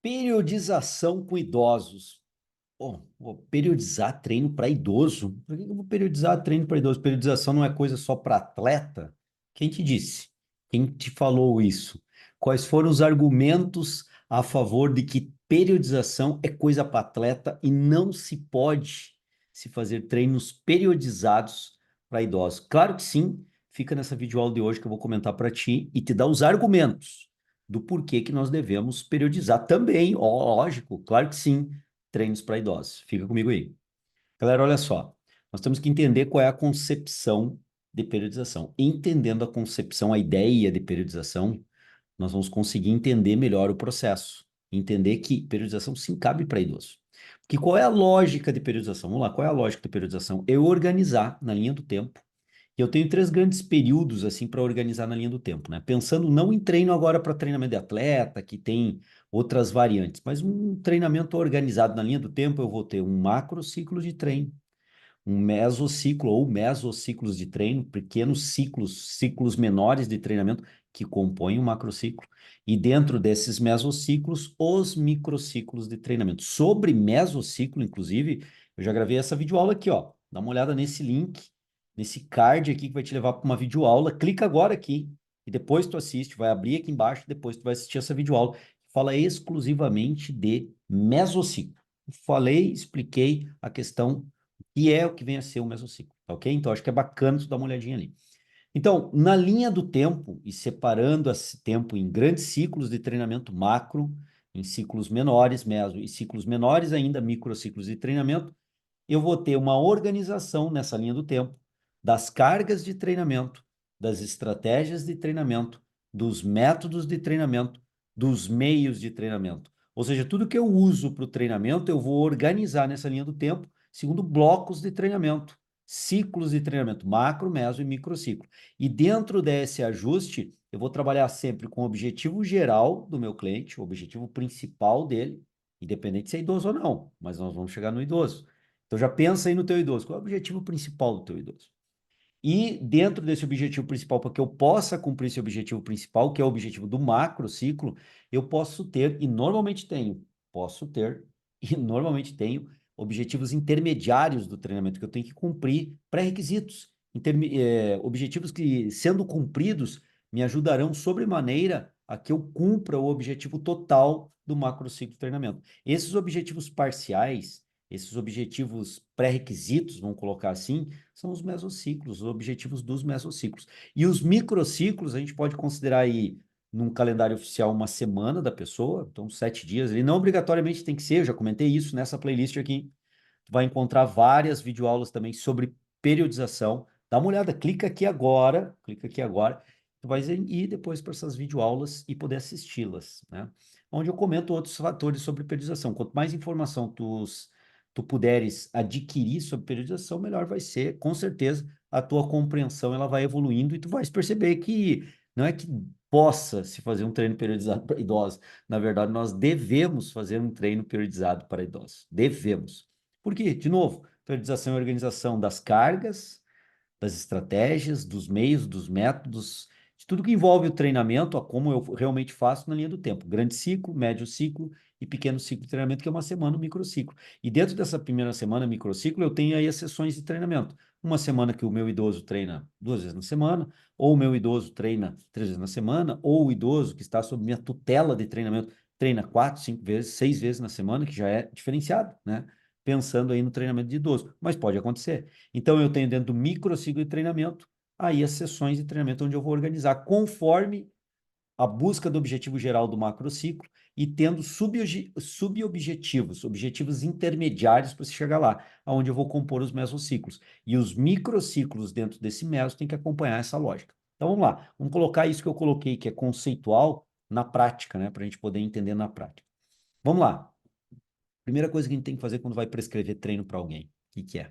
Periodização com idosos. Bom, vou periodizar treino para idoso? Por que eu vou periodizar treino para idoso? Periodização não é coisa só para atleta? Quem te disse? Quem te falou isso? Quais foram os argumentos a favor de que periodização é coisa para atleta e não se pode se fazer treinos periodizados para idosos? Claro que sim, fica nessa videoaula de hoje que eu vou comentar para ti e te dar os argumentos do porquê que nós devemos periodizar também, ó, lógico, claro que sim, treinos para idosos. Fica comigo aí. Galera, olha só. Nós temos que entender qual é a concepção de periodização. Entendendo a concepção, a ideia de periodização, nós vamos conseguir entender melhor o processo. Entender que periodização sim cabe para idoso. Porque qual é a lógica de periodização? Vamos lá, qual é a lógica de periodização? Eu organizar na linha do tempo. E eu tenho três grandes períodos assim para organizar na linha do tempo, né? Pensando não em treino agora para treinamento de atleta, que tem outras variantes, mas um treinamento organizado na linha do tempo, eu vou ter um macro ciclo de treino, um mesociclo ou mesociclos de treino, pequenos ciclos, ciclos menores de treinamento que compõem o macrociclo, e dentro desses mesociclos, os microciclos de treinamento. Sobre mesociclo, inclusive, eu já gravei essa videoaula aqui, ó. Dá uma olhada nesse link, nesse card aqui que vai te levar para uma videoaula. Clica agora aqui e depois tu assiste, vai abrir aqui embaixo, depois tu vai assistir essa videoaula. Fala exclusivamente de mesociclo. Falei, expliquei a questão e é o que vem a ser o mesociclo, tá ok? Então, acho que é bacana tu dar uma olhadinha ali. Então, na linha do tempo, e separando esse tempo em grandes ciclos de treinamento macro, em ciclos menores, meso, e ciclos menores ainda, microciclos de treinamento, eu vou ter uma organização nessa linha do tempo das cargas de treinamento, das estratégias de treinamento, dos métodos de treinamento, dos meios de treinamento. Ou seja, tudo que eu uso para o treinamento, eu vou organizar nessa linha do tempo, segundo blocos de treinamento, ciclos de treinamento, macro, meso e microciclo. E dentro desse ajuste, eu vou trabalhar sempre com o objetivo geral do meu cliente, o objetivo principal dele, independente se é idoso ou não, mas nós vamos chegar no idoso. Então já pensa aí no teu idoso, qual é o objetivo principal do teu idoso? E dentro desse objetivo principal, para que eu possa cumprir esse objetivo principal, que é o objetivo do macro ciclo, eu posso ter, e normalmente tenho, posso ter, e normalmente tenho, objetivos intermediários do treinamento que eu tenho que cumprir, pré-requisitos, objetivos que, sendo cumpridos, me ajudarão sobremaneira a que eu cumpra o objetivo total do macro ciclo de treinamento. Esses objetivos parciais, esses objetivos pré-requisitos, vamos colocar assim, são os mesociclos, os objetivos dos mesociclos. E os microciclos, a gente pode considerar aí, num calendário oficial, uma semana da pessoa, então 7 dias. Ele não obrigatoriamente tem que ser, eu já comentei isso nessa playlist aqui. Tu vai encontrar várias videoaulas também sobre periodização. Dá uma olhada, clica aqui agora, tu vai ir depois para essas videoaulas e poder assisti-las, né? Onde eu comento outros fatores sobre periodização. Quanto mais informação tu puderes adquirir sobre periodização, melhor vai ser, com certeza, a tua compreensão ela vai evoluindo e tu vais perceber que não é que possa se fazer um treino periodizado para idosos. Na verdade, nós devemos fazer um treino periodizado para idosos. Devemos. Por quê? De novo, periodização e organização das cargas, das estratégias, dos meios, dos métodos, de tudo que envolve o treinamento, a como eu realmente faço na linha do tempo. Grande ciclo, médio ciclo e pequeno ciclo de treinamento, que é uma semana, um microciclo. E dentro dessa primeira semana, microciclo, eu tenho aí as sessões de treinamento. Uma semana que o meu idoso treina 2 vezes na semana, ou o meu idoso treina 3 vezes na semana, ou o idoso que está sob minha tutela de treinamento treina 4, 5 vezes, 6 vezes na semana, que já é diferenciado, né? Pensando aí no treinamento de idoso, mas pode acontecer. Então, eu tenho dentro do microciclo de treinamento, aí as sessões de treinamento onde eu vou organizar conforme a busca do objetivo geral do macrociclo e tendo subobjetivos, objetivos intermediários para se chegar lá, aonde eu vou compor os mesociclos. E os microciclos dentro desse meso têm que acompanhar essa lógica. Então, vamos lá. Vamos colocar isso que eu coloquei, que é conceitual, na prática, né? Para a gente poder entender na prática. Vamos lá. Primeira coisa que a gente tem que fazer quando vai prescrever treino para alguém. O que que é?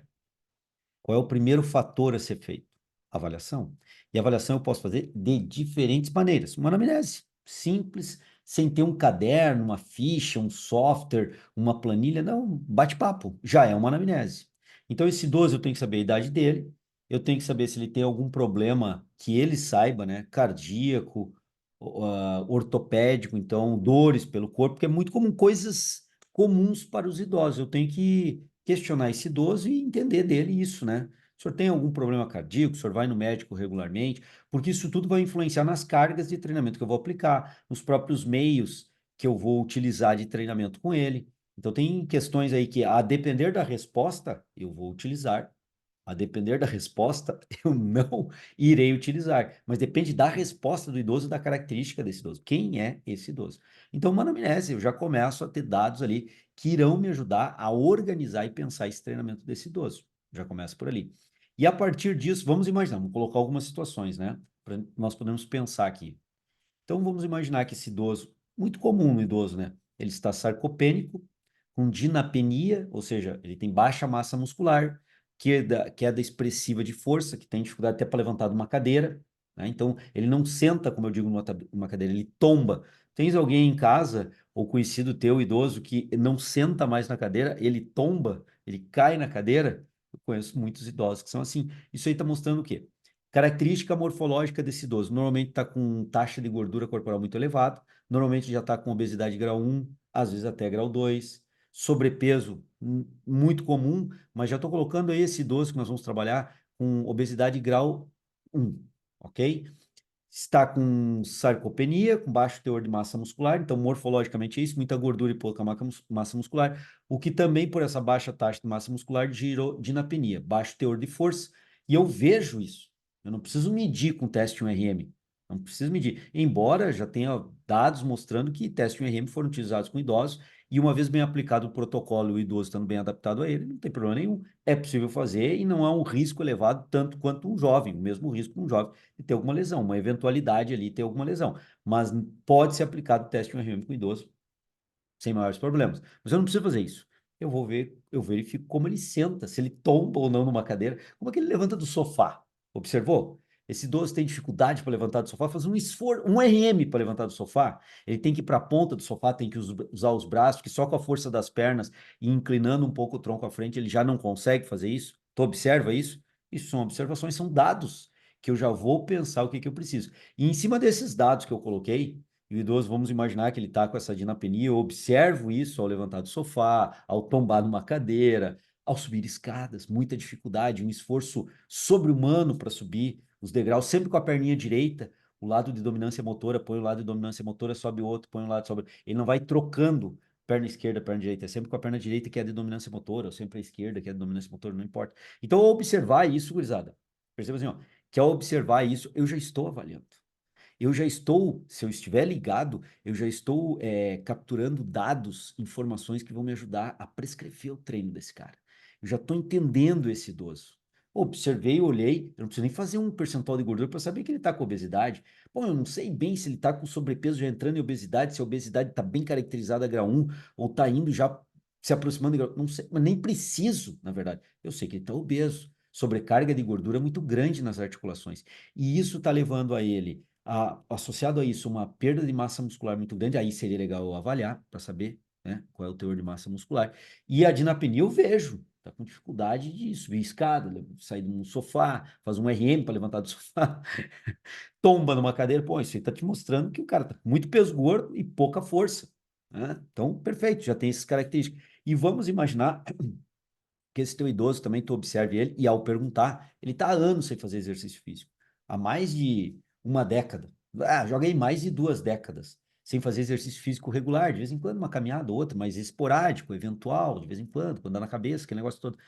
Qual é o primeiro fator a ser feito? Avaliação. E avaliação eu posso fazer de diferentes maneiras. Uma anamnese simples, sem ter um caderno, uma ficha, um software, uma planilha. Não, bate-papo. Já é uma anamnese. Então, esse idoso eu tenho que saber a idade dele, eu tenho que saber se ele tem algum problema que ele saiba, né? Cardíaco, ortopédico, então dores pelo corpo, porque é muito comum, coisas comuns para os idosos. Eu tenho que questionar esse idoso e entender dele isso, né? O senhor tem algum problema cardíaco? O senhor vai no médico regularmente? Porque isso tudo vai influenciar nas cargas de treinamento que eu vou aplicar, nos próprios meios que eu vou utilizar de treinamento com ele. Então, tem questões aí que, a depender da resposta, eu vou utilizar. A depender da resposta, eu não irei utilizar. Mas depende da resposta do idoso e da característica desse idoso. Quem é esse idoso? Então, uma anamnese, eu já começo a ter dados ali que irão me ajudar a organizar e pensar esse treinamento desse idoso. Já começa por ali. E a partir disso, vamos imaginar, vamos colocar algumas situações, né? Nós podemos pensar aqui. Então, vamos imaginar que esse idoso, muito comum no idoso, né? Ele está sarcopênico, com dinapenia, ou seja, ele tem baixa massa muscular, queda expressiva de força, que tem dificuldade até para levantar de uma cadeira, né? Então, ele não senta, como eu digo, numa cadeira, ele tomba. Tens alguém em casa, ou conhecido teu, idoso, que não senta mais na cadeira, ele tomba, ele cai na cadeira? Eu conheço muitos idosos que são assim. Isso aí está mostrando o quê? Característica morfológica desse idoso. Normalmente está com taxa de gordura corporal muito elevada, normalmente já está com obesidade grau 1, às vezes até grau 2, sobrepeso muito comum, mas já estou colocando aí esse idoso que nós vamos trabalhar com obesidade grau 1, ok? Está com sarcopenia, com baixo teor de massa muscular, então morfologicamente é isso, muita gordura e pouca massa muscular, o que também por essa baixa taxa de massa muscular gerou dinapenia, baixo teor de força, e eu vejo isso. Eu não preciso medir com teste 1RM, não preciso medir, embora já tenha dados mostrando que teste 1RM foram utilizados com idosos, e uma vez bem aplicado o protocolo e o idoso estando bem adaptado a ele, não tem problema nenhum, é possível fazer e não há um risco elevado tanto quanto um jovem, o mesmo risco que um jovem de ter alguma lesão, uma eventualidade ali ter alguma lesão. Mas pode ser aplicado o teste 1RM com idoso sem maiores problemas. Mas eu não preciso fazer isso. Eu vou ver, eu verifico como ele senta, se ele tomba ou não numa cadeira, como é que ele levanta do sofá. Observou? Esse idoso tem dificuldade para levantar do sofá, faz um esforço, um RM para levantar do sofá. Ele tem que ir para a ponta do sofá, tem que usar os braços, que só com a força das pernas e inclinando um pouco o tronco à frente, ele já não consegue fazer isso. Tu observa isso? Isso são observações, são dados que eu já vou pensar o que que eu preciso. E em cima desses dados que eu coloquei, e o idoso, vamos imaginar que ele está com essa dinapenia, eu observo isso ao levantar do sofá, ao tombar numa cadeira, ao subir escadas, muita dificuldade, um esforço sobre-humano para subir os degraus, sempre com a perninha direita, o lado de dominância motora, põe o lado de dominância motora, sobe o outro, põe o lado, sobe. Ele não vai trocando perna esquerda, perna direita, é sempre com a perna direita que é de dominância motora, ou sempre a esquerda que é de dominância motora, não importa. Então, ao observar isso, gurizada, perceba assim, ó, que ao observar isso, eu já estou avaliando. Eu já estou, se eu estiver ligado, eu já estou capturando dados, informações que vão me ajudar a prescrever o treino desse cara. Eu já estou entendendo esse idoso. Observei, olhei, eu não preciso nem fazer um percentual de gordura para saber que ele está com obesidade. Bom, eu não sei bem se ele está com sobrepeso já entrando em obesidade, se a obesidade está bem caracterizada a grau 1 ou está indo já se aproximando de grau... Não sei, mas nem preciso, na verdade. Eu sei que ele está obeso. Sobrecarga de gordura muito grande nas articulações. E isso está levando a ele associado a isso, uma perda de massa muscular muito grande, aí seria legal eu avaliar para saber, né, qual é o teor de massa muscular. E a dinapenia eu vejo, tá com dificuldade de subir escada, sair de um sofá, fazer um RM para levantar do sofá, tomba numa cadeira, pô, isso aí tá te mostrando que o cara tá com muito peso gordo e pouca força, né? Então, perfeito, já tem essas características. E vamos imaginar que esse teu idoso também, tu observe ele, e ao perguntar, ele está há anos sem fazer exercício físico. Há mais de uma década. Joguei mais de 2 décadas sem fazer exercício físico regular, de vez em quando uma caminhada ou outra, mas esporádico, eventual, de vez em quando dá na cabeça, aquele negócio todo.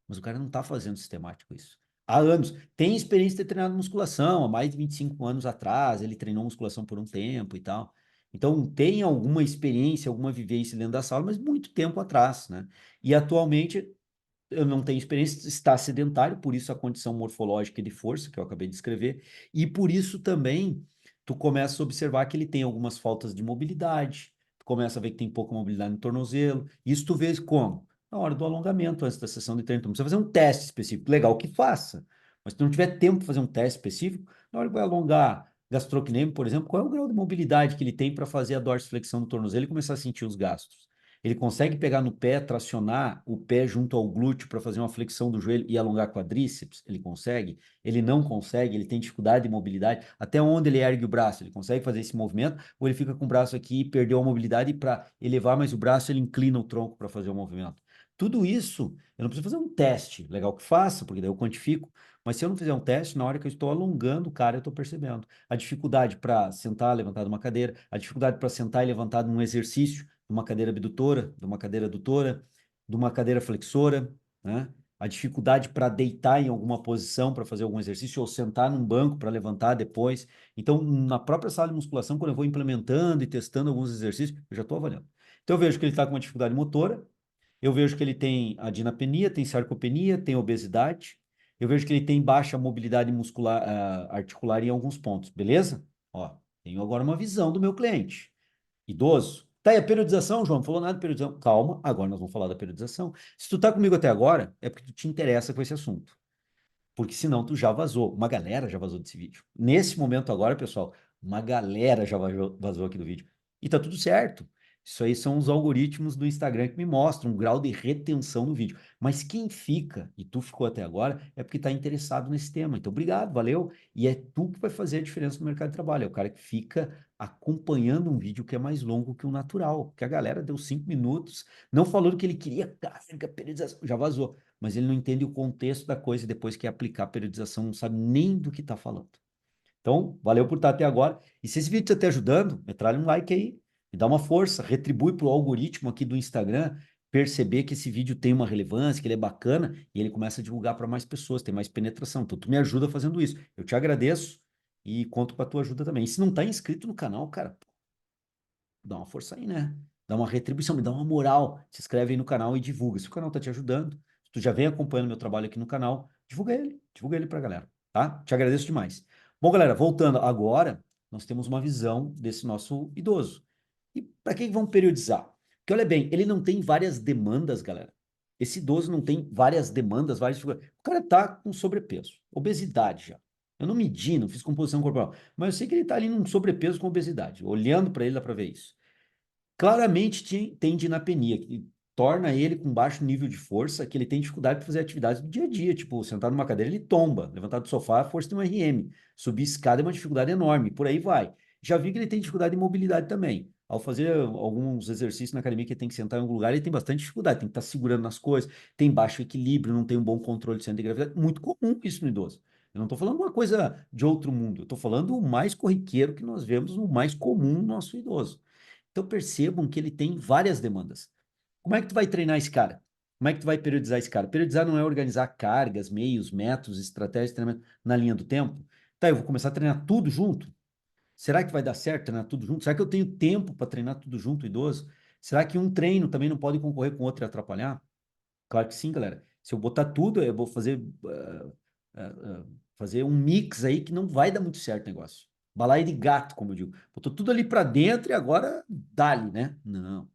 Mas o cara não está fazendo sistemático isso. Há anos. Tem experiência de ter treinado musculação, há mais de 25 anos atrás, ele treinou musculação por um tempo e tal. Então, tem alguma experiência, alguma vivência dentro da sala, mas muito tempo atrás, né? E atualmente eu não tenho experiência, está sedentário, por isso a condição morfológica de força, que eu acabei de escrever, e por isso também tu começa a observar que ele tem algumas faltas de mobilidade, tu começa a ver que tem pouca mobilidade no tornozelo, isso tu vê como? Na hora do alongamento, antes da sessão de treino, tu não precisa fazer um teste específico, legal que faça, mas se tu não tiver tempo para fazer um teste específico, na hora que vai alongar gastrocnêmio, por exemplo, qual é o grau de mobilidade que ele tem para fazer a dorsiflexão do tornozelo e começar a sentir os gastos? Ele consegue pegar no pé, tracionar o pé junto ao glúteo para fazer uma flexão do joelho e alongar quadríceps? Ele consegue? Ele não consegue? Ele tem dificuldade de mobilidade? Até onde ele ergue o braço? Ele consegue fazer esse movimento? Ou ele fica com o braço aqui e perdeu a mobilidade e para elevar mais o braço, ele inclina o tronco para fazer o movimento? Tudo isso, eu não preciso fazer um teste, legal que faça, porque daí eu quantifico, mas se eu não fizer um teste, na hora que eu estou alongando o cara, eu estou percebendo a dificuldade para sentar, levantar de uma cadeira, a dificuldade para sentar e levantar num exercício, de uma cadeira abdutora, de uma cadeira adutora, de uma cadeira flexora, né? A dificuldade para deitar em alguma posição para fazer algum exercício ou sentar num banco para levantar depois. Então, na própria sala de musculação, quando eu vou implementando e testando alguns exercícios, eu já estou avaliando. Então, eu vejo que ele está com uma dificuldade motora, eu vejo que ele tem adinapenia, tem sarcopenia, tem obesidade. Eu vejo que ele tem baixa mobilidade muscular, articular em alguns pontos, beleza? Ó, tenho agora uma visão do meu cliente. Idoso. Tá, e a periodização, João? Não falou nada de periodização. Calma, agora nós vamos falar da periodização. Se tu tá comigo até agora, é porque tu te interessa com esse assunto. Porque senão tu já vazou. Uma galera já vazou desse vídeo. Nesse momento agora, pessoal, uma galera já vazou aqui do vídeo. E tá tudo certo. Isso aí são os algoritmos do Instagram que me mostram o grau de retenção no vídeo. Mas quem fica, e tu ficou até agora, é porque está interessado nesse tema. Então, obrigado, valeu. E é tu que vai fazer a diferença no mercado de trabalho. É o cara que fica acompanhando um vídeo que é mais longo que o natural. Porque a galera deu 5 minutos, não falou do que ele queria, carga, periodização, já vazou, mas ele não entende o contexto da coisa e depois que aplicar a periodização, não sabe nem do que está falando. Então, valeu por estar até agora. E se esse vídeo está te ajudando, metralha um like aí, me dá uma força, retribui para o algoritmo aqui do Instagram perceber que esse vídeo tem uma relevância, que ele é bacana, e ele começa a divulgar para mais pessoas, tem mais penetração. Então, tu me ajuda fazendo isso. Eu te agradeço e conto com a tua ajuda também. E se não está inscrito no canal, cara, dá uma força aí, né? Dá uma retribuição, me dá uma moral. Se inscreve aí no canal e divulga. Se o canal tá te ajudando, se tu já vem acompanhando meu trabalho aqui no canal, divulga ele pra galera, tá? Te agradeço demais. Bom, galera, voltando agora, nós temos uma visão desse nosso idoso. E para que vamos periodizar? Porque olha bem, ele não tem várias demandas, galera. Esse idoso não tem várias demandas, várias dificuldades. O cara tá com sobrepeso, obesidade já. Eu não medi, não fiz composição corporal, mas eu sei que ele tá ali num sobrepeso com obesidade. Olhando para ele dá para ver isso. Claramente tem dinapenia, que torna ele com baixo nível de força, que ele tem dificuldade de fazer atividades do dia a dia, tipo, sentar numa cadeira ele tomba, levantar do sofá, a força de um RM, subir escada é uma dificuldade enorme, por aí vai. Já vi que ele tem dificuldade de mobilidade também. Ao fazer alguns exercícios na academia que ele tem que sentar em algum lugar, ele tem bastante dificuldade, tem que estar segurando nas coisas, tem baixo equilíbrio, não tem um bom controle de centro de gravidade. Muito comum isso no idoso. Eu não estou falando uma coisa de outro mundo, eu estou falando o mais corriqueiro que nós vemos, o mais comum no nosso idoso. Então percebam que ele tem várias demandas. Como é que tu vai treinar esse cara? Como é que tu vai periodizar esse cara? Periodizar não é organizar cargas, meios, métodos, estratégias de treinamento na linha do tempo? Tá, eu vou começar a treinar tudo junto? Será que vai dar certo treinar tudo junto? Será que eu tenho tempo para treinar tudo junto, idoso? Será que um treino também não pode concorrer com outro e atrapalhar? Claro que sim, galera. Se eu botar tudo, eu vou fazer um mix aí que não vai dar muito certo o negócio. Balaio de gato, como eu digo. Botou tudo ali para dentro e agora dá-lhe, né? Não.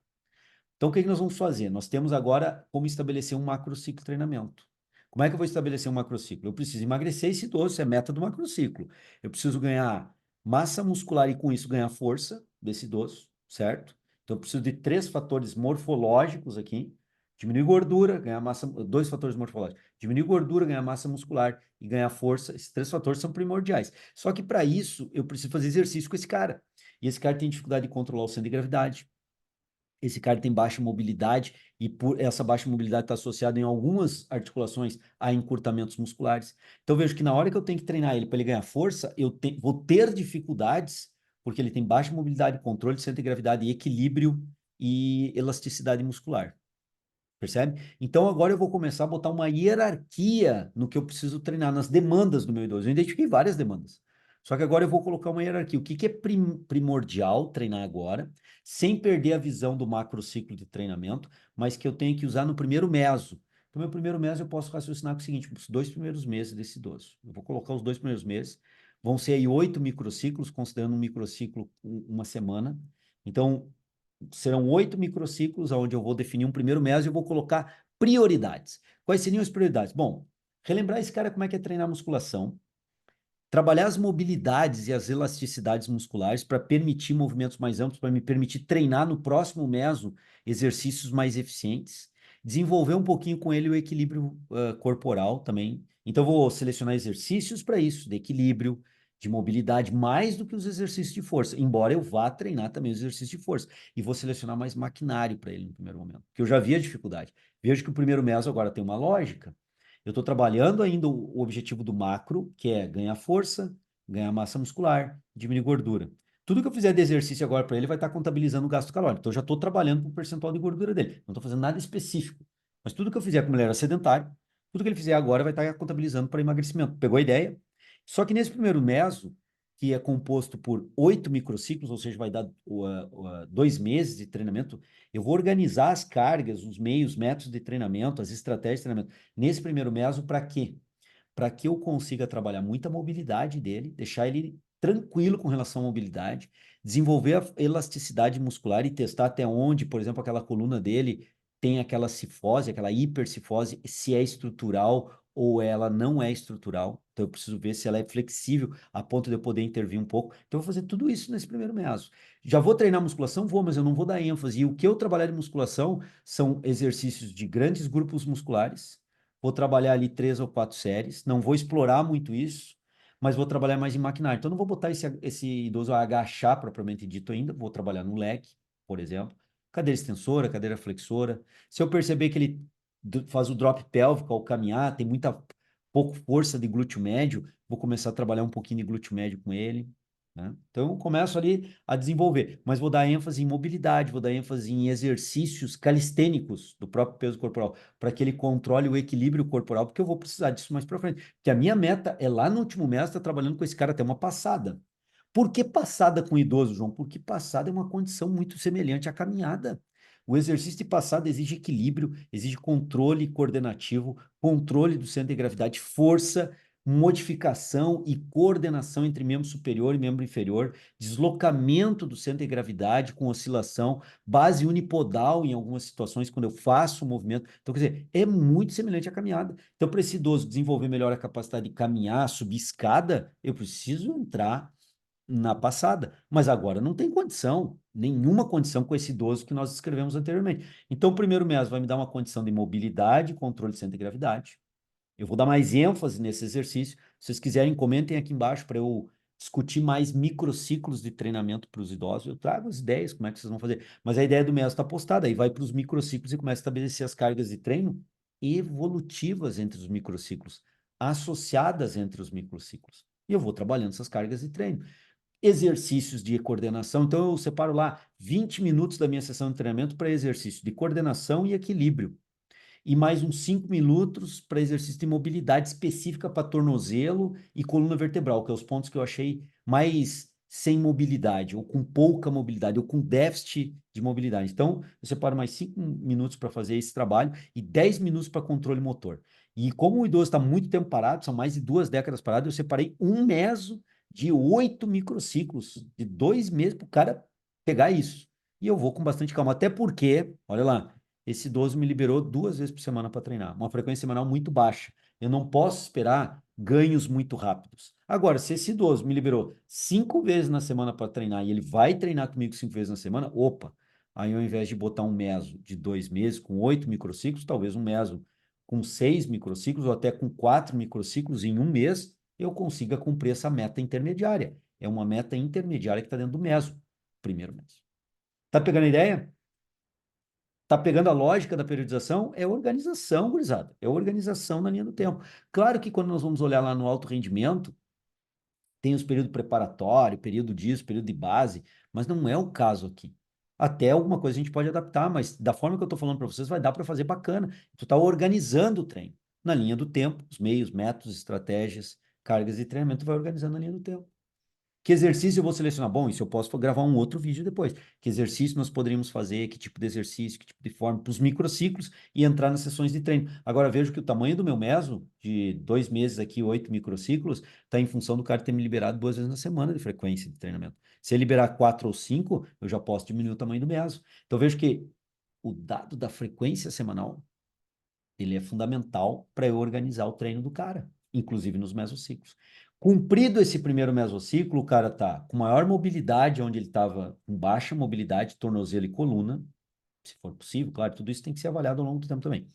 Então, o que que nós vamos fazer? Nós temos agora como estabelecer um macrociclo de treinamento. Como é que eu vou estabelecer um macrociclo? Eu preciso emagrecer esse idoso, isso é meta do macrociclo. Eu preciso ganhar massa muscular e, com isso, ganhar força desse idoso, certo? Então, eu preciso de 3 fatores morfológicos aqui. Diminuir gordura, ganhar massa... 2 fatores morfológicos. Diminuir gordura, ganhar massa muscular e ganhar força. Esses 3 fatores são primordiais. Só que, para isso, eu preciso fazer exercício com esse cara. E esse cara tem dificuldade de controlar o centro de gravidade. Esse cara tem baixa mobilidade e por essa baixa mobilidade está associada em algumas articulações a encurtamentos musculares. Então eu vejo que na hora que eu tenho que treinar ele para ele ganhar força, vou ter dificuldades porque ele tem baixa mobilidade, controle de centro de gravidade, equilíbrio e elasticidade muscular. Percebe? Então agora eu vou começar a botar uma hierarquia no que eu preciso treinar, nas demandas do meu idoso. Eu identifiquei várias demandas. Só que agora eu vou colocar uma hierarquia. O que que é primordial treinar agora, sem perder a visão do macrociclo de treinamento, mas que eu tenho que usar no primeiro meso. No meu primeiro mês eu posso raciocinar com o seguinte: os 2 primeiros meses desse idoso. Eu vou colocar os 2 primeiros meses. Vão ser aí 8 microciclos, considerando um microciclo uma semana. Então, serão 8 microciclos, onde eu vou definir um primeiro mês e eu vou colocar prioridades. Quais seriam as prioridades? Bom, relembrar esse cara como é que é treinar musculação, trabalhar as mobilidades e as elasticidades musculares para permitir movimentos mais amplos, para me permitir treinar no próximo meso exercícios mais eficientes, desenvolver um pouquinho com ele o equilíbrio corporal também. Então, vou selecionar exercícios para isso, de equilíbrio, de mobilidade, mais do que os exercícios de força, embora eu vá treinar também os exercícios de força. E vou selecionar mais maquinário para ele no primeiro momento, porque eu já vi a dificuldade. Vejo que o primeiro meso agora tem uma lógica. Eu estou trabalhando ainda o objetivo do macro, que é ganhar força, ganhar massa muscular, diminuir gordura. Tudo que eu fizer de exercício agora para ele vai estar contabilizando o gasto calórico. Então, eu já estou trabalhando com o percentual de gordura dele. Não estou fazendo nada específico. Mas tudo que eu fizer como ele era sedentário, tudo que ele fizer agora vai estar contabilizando para emagrecimento. Pegou a ideia? Só que nesse primeiro meso, que é composto por 8 microciclos, ou seja, vai dar 2 meses de treinamento, eu vou organizar as cargas, os meios, métodos de treinamento, as estratégias de treinamento nesse primeiro meso, para quê? Para que eu consiga trabalhar muita mobilidade dele, deixar ele tranquilo com relação à mobilidade, desenvolver a elasticidade muscular e testar até onde, por exemplo, aquela coluna dele tem aquela cifose, aquela hipercifose, se é estrutural ou ela não é estrutural. Então, eu preciso ver se ela é flexível a ponto de eu poder intervir um pouco. Então, eu vou fazer tudo isso nesse primeiro meso. Já vou treinar musculação? Vou, mas eu não vou dar ênfase. E o que eu trabalhar de musculação são exercícios de grandes grupos musculares. Vou trabalhar ali 3 ou 4 séries. Não vou explorar muito isso, mas vou trabalhar mais em maquinário. Então, não vou botar esse idoso a agachar propriamente dito ainda. Vou trabalhar no leg, por exemplo. Cadeira extensora, cadeira flexora. Se eu perceber que ele faz o drop pélvico ao caminhar, tem muita pouco força de glúteo médio, vou começar a trabalhar um pouquinho de glúteo médio com ele. Né? Então, eu começo ali a desenvolver, mas vou dar ênfase em mobilidade, vou dar ênfase em exercícios calistênicos do próprio peso corporal, para que ele controle o equilíbrio corporal, porque eu vou precisar disso mais para frente. Porque a minha meta é lá no último mês estar trabalhando com esse cara até uma passada. Por que passada com idoso, João? Porque passada é uma condição muito semelhante à caminhada. O exercício de passada exige equilíbrio, exige controle coordenativo, controle do centro de gravidade, força, modificação e coordenação entre membro superior e membro inferior, deslocamento do centro de gravidade com oscilação, base unipodal em algumas situações, quando eu faço o movimento. Então, quer dizer, é muito semelhante à caminhada. Então, para esse idoso desenvolver melhor a capacidade de caminhar, subir escada, eu preciso entrar na passada, mas agora não tem condição, nenhuma condição com esse idoso que nós descrevemos anteriormente. Então, o primeiro mês vai me dar uma condição de mobilidade, controle de centro de gravidade. Eu vou dar mais ênfase nesse exercício. Se vocês quiserem, comentem aqui embaixo para eu discutir mais microciclos de treinamento para os idosos. Eu trago as ideias, como é que vocês vão fazer. Mas a ideia do mês está postada, aí vai para os microciclos e começa a estabelecer as cargas de treino evolutivas entre os microciclos, associadas entre os microciclos. E eu vou trabalhando essas cargas de treino exercícios de coordenação. Então, eu separo lá 20 minutos da minha sessão de treinamento para exercício de coordenação e equilíbrio. E mais uns 5 minutos para exercício de mobilidade específica para tornozelo e coluna vertebral, que é os pontos que eu achei mais sem mobilidade, ou com pouca mobilidade, ou com déficit de mobilidade. Então, eu separo mais 5 minutos para fazer esse trabalho e 10 minutos para controle motor. E como o idoso está muito tempo parado, são mais de 2 décadas parado, eu separei um meso de 8 microciclos, de 2 meses para o cara pegar isso. E eu vou com bastante calma, até porque, olha lá, esse idoso me liberou 2 vezes por semana para treinar, uma frequência semanal muito baixa. Eu não posso esperar ganhos muito rápidos. Agora, se esse idoso me liberou 5 vezes na semana para treinar e ele vai treinar comigo 5 vezes na semana, opa, aí ao invés de botar um meso de 2 meses com 8 microciclos, talvez um meso com 6 microciclos ou até com 4 microciclos em um mês, eu consiga cumprir essa meta intermediária. É uma meta intermediária que está dentro do meso, primeiro mês. Tá pegando a ideia? Tá pegando a lógica da periodização? É organização, gurizada. É organização na linha do tempo. Claro que quando nós vamos olhar lá no alto rendimento, tem os períodos preparatório, período disso, período de base, mas não é o caso aqui. Até alguma coisa a gente pode adaptar, mas da forma que eu estou falando para vocês, vai dar para fazer bacana. Tu está organizando o treino na linha do tempo, os meios, métodos, estratégias, cargas de treinamento, vai organizando na linha do tempo. Que exercício eu vou selecionar? Bom, isso eu posso gravar um outro vídeo depois. Que exercício nós poderíamos fazer, que tipo de exercício, que tipo de forma, para os microciclos e entrar nas sessões de treino. Agora vejo que o tamanho do meu meso, de 2 meses aqui, 8 microciclos, está em função do cara ter me liberado 2 vezes na semana de frequência de treinamento. Se ele liberar 4 ou 5, eu já posso diminuir o tamanho do meso. Então vejo que o dado da frequência semanal, ele é fundamental para eu organizar o treino do cara, inclusive nos mesociclos. Cumprido esse primeiro mesociclo, o cara tá com maior mobilidade, onde ele estava com baixa mobilidade, tornozelo e coluna, se for possível, claro, tudo isso tem que ser avaliado ao longo do tempo também.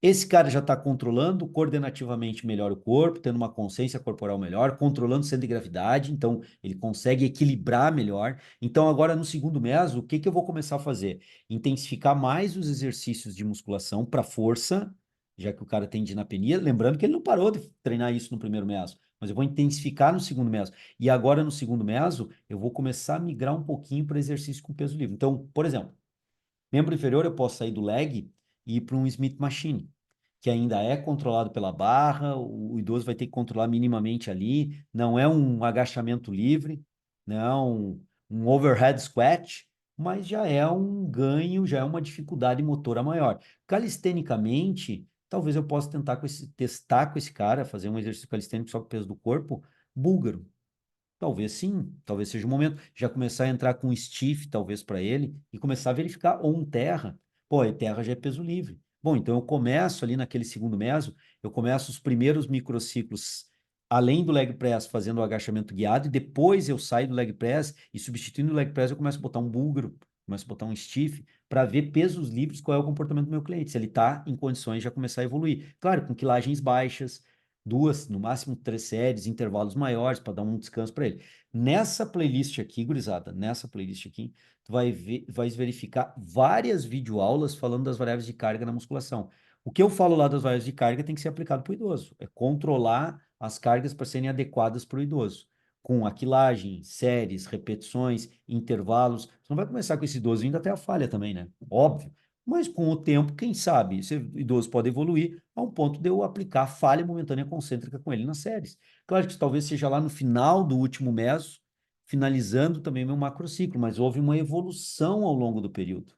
Esse cara já está controlando coordenativamente melhor o corpo, tendo uma consciência corporal melhor, controlando o centro de gravidade, então ele consegue equilibrar melhor. Então, agora no segundo meso, o que que eu vou começar a fazer? Intensificar mais os exercícios de musculação para força, já que o cara tem dinapenia, lembrando que ele não parou de treinar isso no primeiro meso, mas eu vou intensificar no segundo meso. E agora no segundo meso, eu vou começar a migrar um pouquinho para exercício com peso livre. Então, por exemplo, membro inferior, eu posso sair do leg e ir para um Smith Machine, que ainda é controlado pela barra, o idoso vai ter que controlar minimamente ali, não é um agachamento livre, não um overhead squat, mas já é um ganho, já é uma dificuldade motora maior. Calistenicamente, talvez eu possa testar com esse cara, fazer um exercício calistênico só com o peso do corpo, búlgaro. Talvez sim, talvez seja o momento. Já começar a entrar com um stiff, talvez, para ele, e começar a verificar, ou um terra. Pô, e terra já é peso livre. Bom, então eu começo ali naquele segundo meso, eu começo os primeiros microciclos, além do leg press, fazendo o agachamento guiado, e depois eu saio do leg press, e substituindo o leg press, eu começo a botar um búlgaro, começo a botar um stiff, para ver pesos livres, qual é o comportamento do meu cliente, se ele está em condições de já começar a evoluir. Claro, com quilagens baixas, duas, no máximo três séries, intervalos maiores, para dar um descanso para ele. Nessa playlist aqui, gurizada, nessa playlist aqui, tu vai ver, vais verificar várias videoaulas falando das variáveis de carga na musculação. O que eu falo lá das variáveis de carga tem que ser aplicado para o idoso. É controlar as cargas para serem adequadas para o idoso. Com aquilagem, séries, repetições, intervalos. Você não vai começar com esse idoso indo até a falha também, né? Óbvio. Mas com o tempo, quem sabe, esse idoso pode evoluir a um ponto de eu aplicar falha momentânea concêntrica com ele nas séries. Claro que talvez seja lá no final do último meso, finalizando também meu macrociclo, mas houve uma evolução ao longo do período.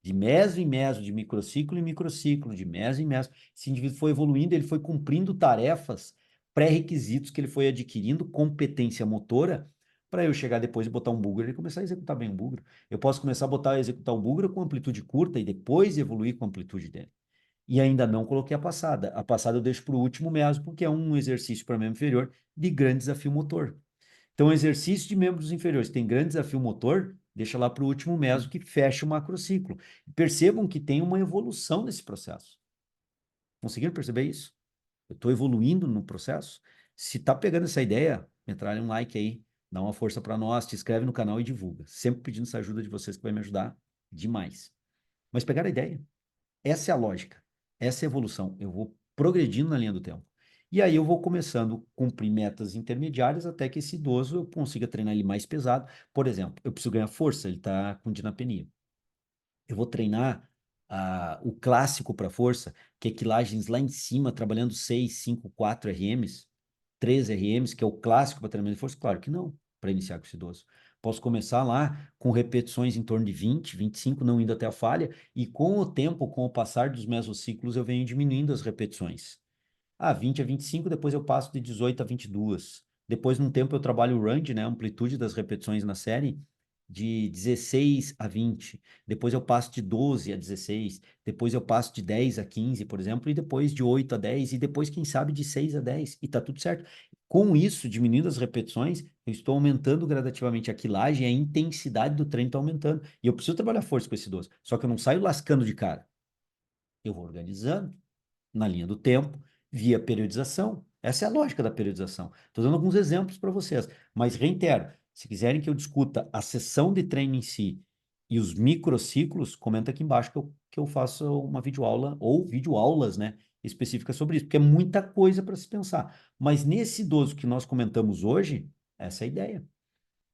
De meso em meso, de microciclo em microciclo, de meso em meso. Esse indivíduo foi evoluindo, ele foi cumprindo tarefas, pré-requisitos que ele foi adquirindo, competência motora, para eu chegar depois e botar um búlgaro e começar a executar bem o búlgaro. Eu posso começar a botar a executar o búlgaro com amplitude curta e depois evoluir com a amplitude dele. E ainda não coloquei a passada. A passada eu deixo para o último mesmo, porque é um exercício para membro inferior de grande desafio motor. Então, exercício de membros inferiores tem grande desafio motor, deixa lá para o último meso que fecha o macrociclo. Percebam que tem uma evolução nesse processo. Conseguiram perceber isso? Eu estou evoluindo no processo. Se tá pegando essa ideia, metralha um like aí, dá uma força para nós, te inscreve no canal e divulga. Sempre pedindo essa ajuda de vocês que vai me ajudar demais. Mas pegaram a ideia? Essa é a lógica. Essa é a evolução. Eu vou progredindo na linha do tempo. E aí eu vou começando a cumprir metas intermediárias até que esse idoso eu consiga treinar ele mais pesado. Por exemplo, eu preciso ganhar força, ele está com dinapenia. Eu vou treinar o clássico para força, que é quilagens lá em cima, trabalhando 6, 5, 4 RMs, 3 RMs, que é o clássico para treinamento de força? Claro que não, para iniciar com esse idoso. Posso começar lá com repetições em torno de 20, 25, não indo até a falha, e com o tempo, com o passar dos mesociclos, eu venho diminuindo as repetições. 20 a 25, depois eu passo de 18 a 22. Depois, num tempo, eu trabalho o range, né, a amplitude das repetições na série, de 16 a 20. Depois eu passo de 12 a 16. Depois eu passo de 10 a 15, por exemplo, e depois de 8 a 10, e depois, quem sabe, de 6 a 10. E tá tudo certo. Com isso, diminuindo as repetições, eu estou aumentando gradativamente a quilagem, a intensidade do treino está aumentando. E eu preciso trabalhar força com esse idoso. Só que eu não saio lascando de cara. Eu vou organizando na linha do tempo, via periodização. Essa é a lógica da periodização. Estou dando alguns exemplos para vocês, mas reitero, se quiserem que eu discuta a sessão de treino em si e os microciclos, comenta aqui embaixo que eu faço uma videoaula ou videoaulas, né, específicas sobre isso, porque é muita coisa para se pensar. Mas nesse idoso que nós comentamos hoje, essa é a ideia.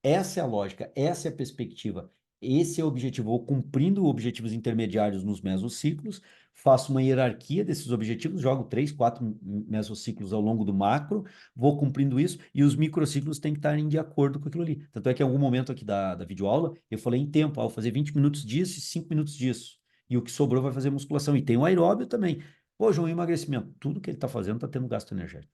Essa é a lógica, essa é a perspectiva, esse é o objetivo. Vou cumprindo objetivos intermediários nos mesociclos, faço uma hierarquia desses objetivos, jogo 3, 4 mesociclos ao longo do macro, vou cumprindo isso, e os microciclos têm que estar de acordo com aquilo ali. Tanto é que em algum momento aqui da videoaula, eu falei em tempo, vou fazer 20 minutos disso e 5 minutos disso. E o que sobrou vai fazer musculação. E tem o aeróbio também. Pô, João, emagrecimento. Tudo que ele está fazendo está tendo gasto energético.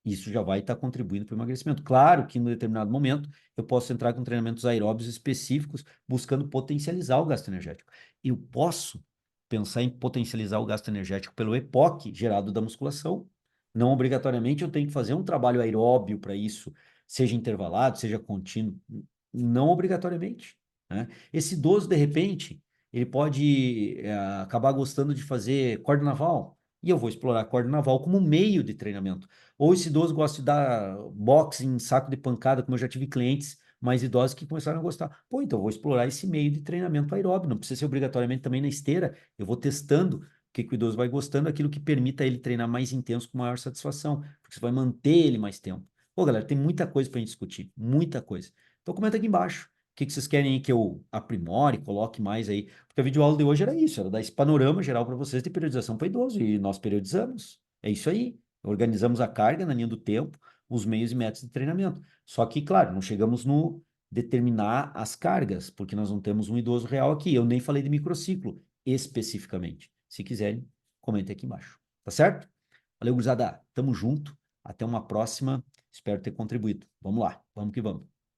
Isso já vai estar contribuindo para o emagrecimento. Claro que em um determinado momento eu posso entrar com treinamentos aeróbios específicos, buscando potencializar o gasto energético. Eu posso pensar em potencializar o gasto energético pelo EPOC gerado da musculação, Não obrigatoriamente eu tenho que fazer um trabalho aeróbio para isso, seja intervalado, seja contínuo. Não obrigatoriamente, né? Esse idoso, de repente, ele pode acabar gostando de fazer corda naval, e eu vou explorar a corda naval como meio de treinamento. Ou esse idoso gosta de dar boxe em saco de pancada, como eu já tive clientes mais idosos que começaram a gostar. Pô, então eu vou explorar esse meio de treinamento aeróbio, não precisa ser obrigatoriamente também na esteira, eu vou testando que o idoso vai gostando, aquilo que permita ele treinar mais intenso com maior satisfação, porque você vai manter ele mais tempo. Pô, galera, tem muita coisa para a gente discutir, muita coisa. Então comenta aqui embaixo. O que vocês querem aí que eu aprimore, coloque mais aí? Porque a videoaula de hoje era isso, era dar esse panorama geral para vocês de periodização para idoso, e nós periodizamos. É isso aí. Organizamos a carga na linha do tempo, os meios e métodos de treinamento. Só que, claro, não chegamos no determinar as cargas, porque nós não temos um idoso real aqui. Eu nem falei de microciclo especificamente. Se quiserem, comentem aqui embaixo. Tá certo? Valeu, gurizada. Tamo junto. Até uma próxima. Espero ter contribuído. Vamos lá. Vamos que vamos.